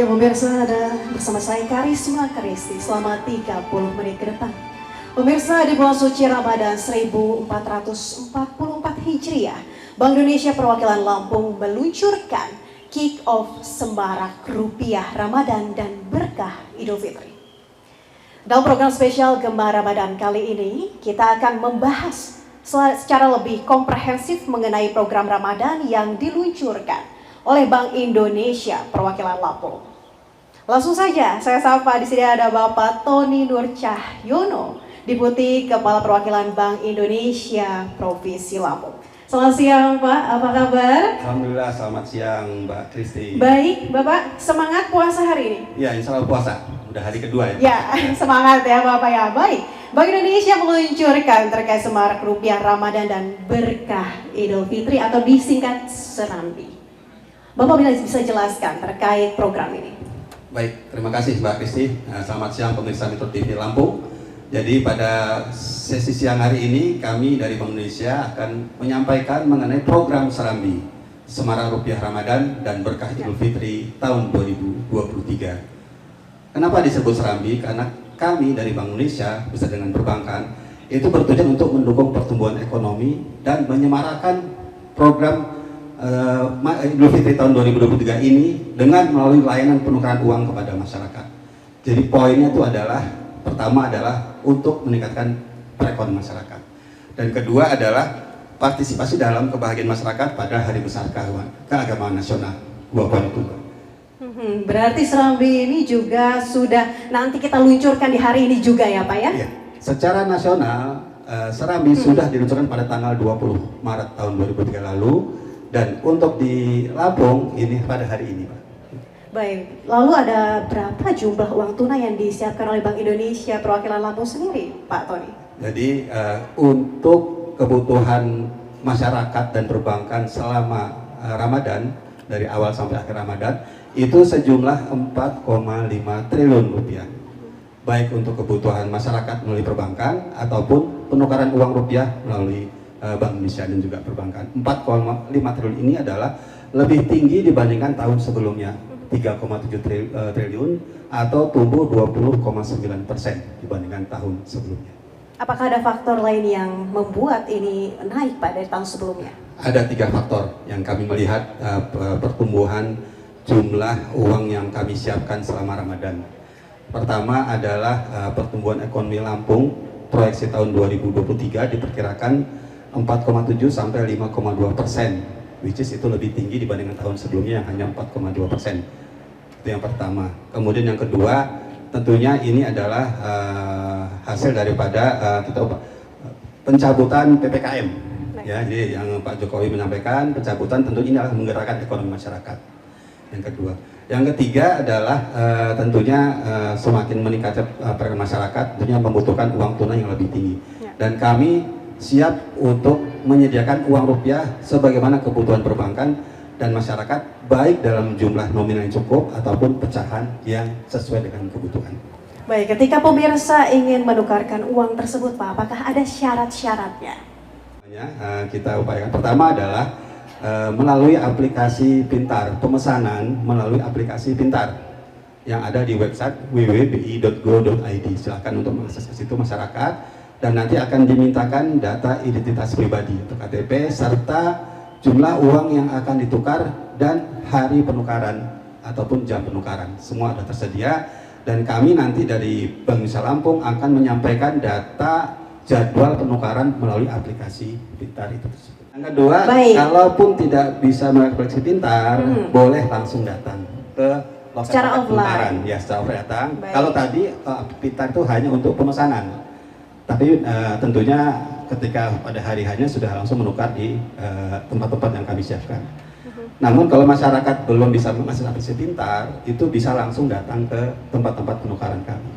Ya pemirsa, ada bersama saya Karisma Kristi selama 30 menit ke depan. Pemirsa, di bulan suci Ramadan 1444 Hijriah, Bank Indonesia Perwakilan Lampung meluncurkan kick-off semarak rupiah Ramadan dan berkah Idul Fitri. Dalam program spesial Gemar Ramadan kali ini, kita akan membahas secara lebih komprehensif mengenai program Ramadan yang diluncurkan oleh Bank Indonesia Perwakilan Lampung. Langsung saja saya sapa, di sini ada Bapak Tony Nur Cahyono, Deputi Kepala Perwakilan Bank Indonesia Provinsi Lampung. Selamat siang Pak, apa kabar? Alhamdulillah, selamat siang Mbak Kristi. Baik, Bapak semangat puasa hari ini? Ya, insya Allah puasa, udah hari kedua ya. Ya, semangat ya Bapak ya. Baik, Bank Indonesia meluncurkan terkait semarak rupiah Ramadan dan berkah Idul Fitri atau disingkat Serambi. Bapak bisa jelaskan terkait program ini? Baik, terima kasih Mbak Kristi. Selamat siang pemirsa Metro TV Lampung. Jadi pada sesi siang hari ini kami dari Bank Indonesia akan menyampaikan mengenai program Serambi Semarak Rupiah Ramadan dan Berkah Idul Fitri tahun 2023. Kenapa disebut Serambi? Karena kami dari Bank Indonesia beserta dengan perbankan itu bertujuan untuk mendukung pertumbuhan ekonomi dan menyemarakkan program Idul Fitri tahun 2023 ini dengan melalui layanan penukaran uang kepada masyarakat. Jadi poinnya itu adalah, pertama adalah untuk meningkatkan perekonomian masyarakat, dan kedua adalah partisipasi dalam kebahagiaan masyarakat pada hari besar keagamaan nasional. Dua poin itu. Berarti Serambi ini juga sudah nanti kita luncurkan di hari ini juga ya Pak ya? Iya. Secara nasional Serambi sudah diluncurkan pada tanggal 20 Maret tahun 2003 lalu. Dan untuk di Lampung ini pada hari ini, Pak. Baik, lalu ada berapa jumlah uang tunai yang disiapkan oleh Bank Indonesia Perwakilan Lampung sendiri, Pak Tony? Jadi untuk kebutuhan masyarakat dan perbankan selama Ramadan, dari awal sampai akhir Ramadan, itu sejumlah 4,5 triliun rupiah. Baik untuk kebutuhan masyarakat melalui perbankan ataupun penukaran uang rupiah melalui Bank Indonesia dan juga perbankan. 4,5 triliun ini adalah lebih tinggi dibandingkan tahun sebelumnya, 3,7 triliun atau tumbuh 20,9% dibandingkan tahun sebelumnya. Apakah ada faktor lain yang membuat ini naik Pak dari tahun sebelumnya? Ada 3 faktor yang kami melihat pertumbuhan jumlah uang yang kami siapkan selama Ramadan. Pertama adalah pertumbuhan ekonomi Lampung proyeksi tahun 2023 diperkirakan 4,7 sampai 5,2%, which is itu lebih tinggi dibandingkan tahun sebelumnya yang hanya 4,2%. Itu yang pertama. Kemudian yang kedua, tentunya ini adalah hasil daripada pencabutan PPKM. Ya, jadi yang Pak Jokowi menyampaikan pencabutan tentu ini adalah menggerakkan ekonomi masyarakat. Yang kedua. Yang ketiga adalah tentunya semakin meningkatnya perekonomian masyarakat, tentunya membutuhkan uang tunai yang lebih tinggi. Dan kami siap untuk menyediakan uang rupiah sebagaimana kebutuhan perbankan dan masyarakat, baik dalam jumlah nominal yang cukup ataupun pecahan yang sesuai dengan kebutuhan. Baik, ketika pemirsa ingin menukarkan uang tersebut Pak, apakah ada syarat-syaratnya? Kita upayakan pertama adalah melalui aplikasi pintar, pemesanan melalui aplikasi pintar yang ada di website www.bi.go.id. Silakan untuk mengakses ke situ masyarakat. Dan nanti akan dimintakan data identitas pribadi atau KTP serta jumlah uang yang akan ditukar dan hari penukaran ataupun jam penukaran. Semua ada tersedia dan kami nanti dari Bank Indonesia Lampung akan menyampaikan data jadwal penukaran melalui aplikasi pintar itu tersebut. Yang kedua, kalaupun tidak bisa melalui aplikasi pintar, boleh langsung datang ke lokasi penukaran. Ya, secara offline datang. Kalau tadi pintar itu hanya untuk pemesanan. Tapi tentunya ketika pada hari hanya sudah langsung menukar di tempat-tempat yang kami siapkan. Namun kalau masyarakat belum bisa mengakses aplikasi pintar, itu bisa langsung datang ke tempat-tempat penukaran kami.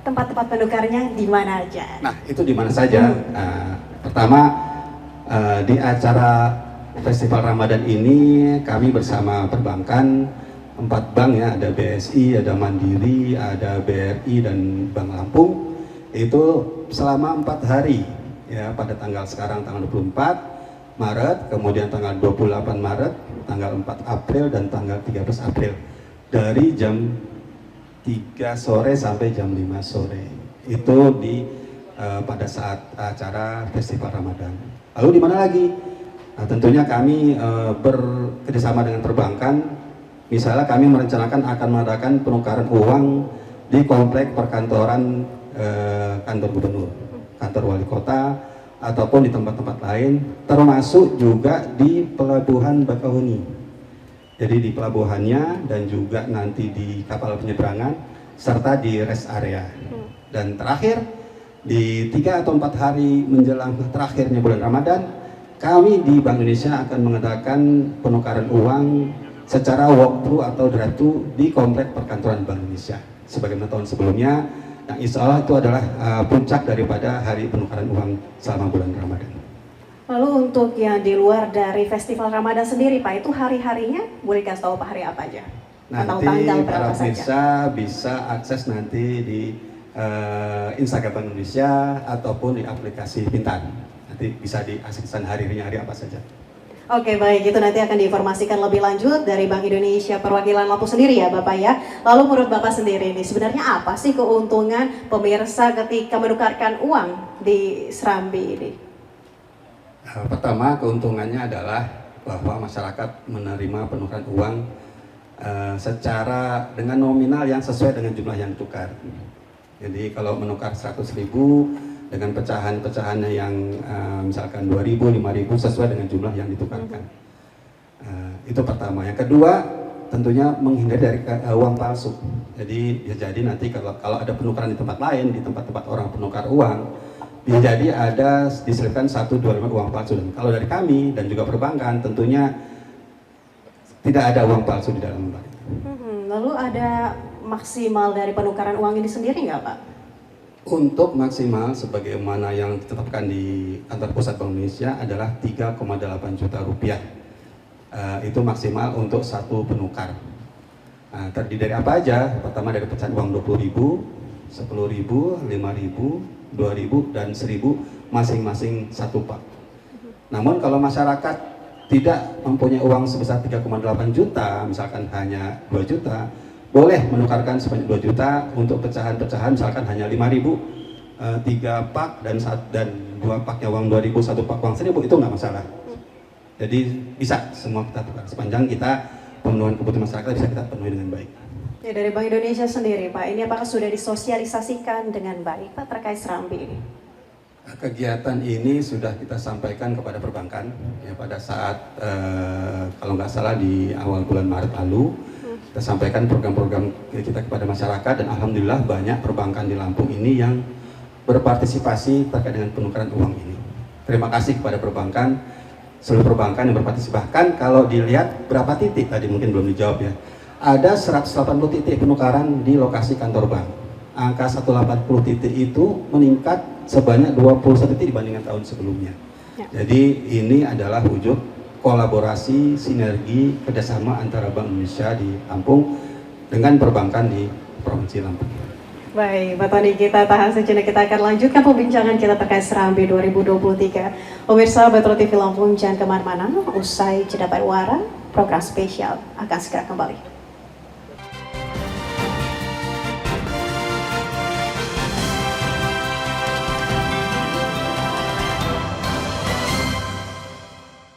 Tempat-tempat penukarnya di mana aja? Nah, itu di mana saja. Pertama di acara Festival Ramadan ini kami bersama perbankan 4 bank ya, ada BSI, ada Mandiri, ada BRI dan Bank Lampung. Itu selama 4 hari ya, pada sekarang tanggal 24 Maret, kemudian tanggal 28 Maret, tanggal 4 April dan tanggal 13 April. dari jam 3 sore sampai jam 5 sore. Itu pada saat acara Festival Ramadan. Lalu di mana lagi? Nah, tentunya kami bekerjasama dengan perbankan. Misalnya kami merencanakan akan mengadakan penukaran uang di komplek perkantoran kantor gubernur, kantor wali kota, ataupun di tempat-tempat lain, termasuk juga di Pelabuhan Bakahuni. Jadi di pelabuhannya dan juga nanti di kapal penyeberangan serta di rest area. Dan terakhir di 3 atau 4 hari menjelang terakhirnya bulan Ramadan, kami di Bank Indonesia akan mengadakan penukaran uang secara walkthrough atau drive-thru di komplek perkantoran Bank Indonesia. Sebagaimana tahun sebelumnya, yang insya Allah itu adalah puncak daripada hari penukaran uang selama bulan Ramadan. Lalu untuk yang di luar dari Festival Ramadan sendiri Pak, itu hari-harinya boleh kasih tahu Pak hari apa aja? Atau Nanti tanggal para berapa saja? pemirsa bisa akses nanti di Instagram Bank Indonesia ataupun di aplikasi Pintar. Nanti bisa diakseskan hari-harinya hari apa saja. Oke baik, itu nanti akan diinformasikan lebih lanjut dari Bank Indonesia perwakilan Lampung sendiri ya Bapak ya. Lalu menurut Bapak sendiri ini sebenarnya apa sih keuntungan pemirsa ketika menukarkan uang di Serambi ini? Pertama, keuntungannya adalah bahwa masyarakat menerima penukaran uang secara dengan nominal yang sesuai dengan jumlah yang ditukar. Jadi kalau menukar 100.000 dengan pecahan-pecahannya yang misalkan 2.000, 5.000 sesuai dengan jumlah yang ditukarkan. Itu pertama. Yang kedua, tentunya menghindari dari uang palsu. Jadi ya jadi nanti kalau ada penukaran di tempat lain, di tempat-tempat orang penukar uang, bisa jadi ada diselipkan 1, 2, 5 uang palsu. Dan kalau dari kami dan juga perbankan tentunya tidak ada uang palsu di dalam lembar itu. Lalu ada maksimal dari penukaran uang ini sendiri nggak Pak? Untuk maksimal sebagaimana yang ditetapkan di kantor pusat Bank Indonesia adalah 3,8 juta rupiah. Itu maksimal untuk satu penukar. Terdiri dari apa aja? Pertama dari pecahan uang 20.000, 10.000, 5.000, 2.000 dan 1.000 masing-masing satu pak. Namun kalau masyarakat tidak mempunyai uang sebesar 3,8 juta, misalkan hanya 2 juta, boleh menukarkan sebanyak 2 juta untuk pecahan-pecahan misalkan hanya 5.000, 3 pak dan 2 paknya uang 2.000, 1 pak uang 1.000, itu nggak masalah. Jadi bisa semua kita tukar sepanjang kita pemenuhan kebutuhan masyarakat bisa kita penuhi dengan baik. Ya dari Bank Indonesia sendiri Pak, ini apakah sudah disosialisasikan dengan baik Pak terkait Serambi ini? Kegiatan ini sudah kita sampaikan kepada perbankan ya pada saat kalau nggak salah di awal bulan Maret lalu. Kita sampaikan program-program kita kepada masyarakat dan alhamdulillah banyak perbankan di Lampung ini yang berpartisipasi terkait dengan penukaran uang ini. Terima kasih kepada perbankan, seluruh perbankan yang berpartisipasi. Bahkan kalau dilihat berapa titik tadi mungkin belum dijawab ya. Ada 180 titik penukaran di lokasi kantor bank. Angka 180 titik itu meningkat sebanyak 21 titik dibandingkan tahun sebelumnya. Ya. Jadi ini adalah wujud kolaborasi, sinergi, kerjasama antara Bank Indonesia di Lampung dengan perbankan di Provinsi Lampung. Baik, Pak Tony, kita tahan sejenak, kita akan lanjutkan pembincangan kita terkait Serambi 2023. Pemirsa Metro TV Lampung, jangan kemana-mana, usai jeda pariwara, program spesial akan segera kembali.